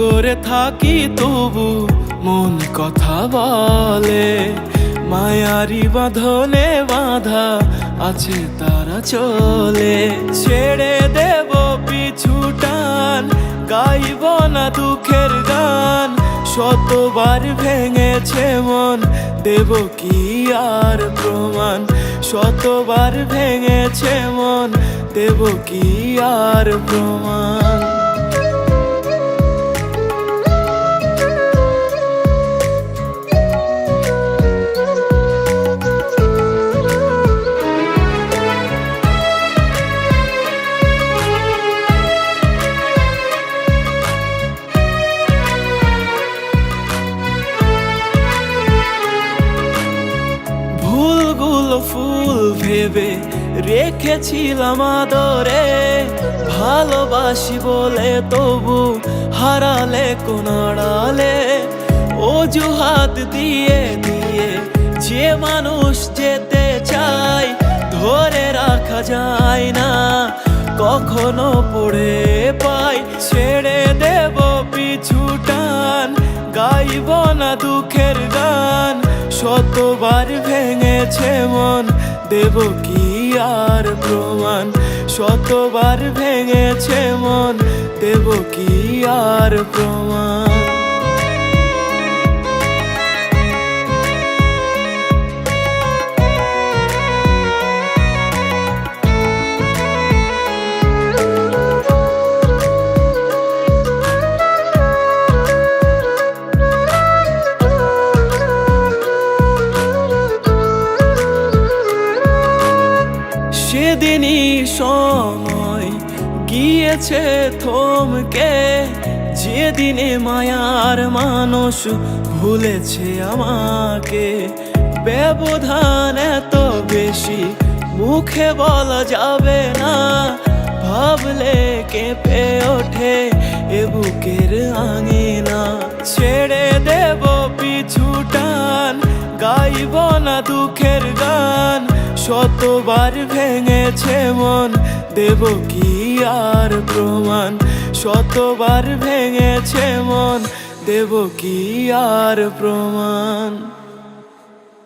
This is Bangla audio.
করে থাকি তবু মন কথা বলে, মায়ারি বাঁধনে বাঁধা আছে তারা চলে। ছেড়ে দেব পিছু টান, গাইব না দুঃখের গান, শতবার ভেঙেছে মন, দেব কি আর প্রমাণ। শতবার ভেঙেছে মন, দেব কি আর প্রমাণ। ফুল ভেবে রেখেছিলাম আদরে, ভালোবাসি বলে তবু হারালে কোন আড়ালে। অজুহাত দিয়ে দিয়ে যে মানুষ যেতে চায়, ধরে রাখা যায় না, কখনো পড়ে পাই। ছেড়ে দেব পিছু টান, গাইব না দুঃখের গান, শতবার ভেঙেছে মন, দেব কি আর প্রমাণ। শতবার ভেঙেছে মন, দেব কি আর প্রমাণ। সেদিনই সময় গিয়েছে থমকে, যেদিনে মায়ার মানুষ ভুলেছে আমাকে। ব্যবধান এত বেশি মুখে বলা যাবে না, ভাবলে কেঁপে ওঠে এ বুকের আঙিনা। ছেড়ে দেব পিছু টান, গাইব না দুঃখের গান, শতবার ভেঙেছে মন, দেব কি আর প্রমাণ। শতবার ভেঙেছে মন, দেব কি আর প্রমাণ।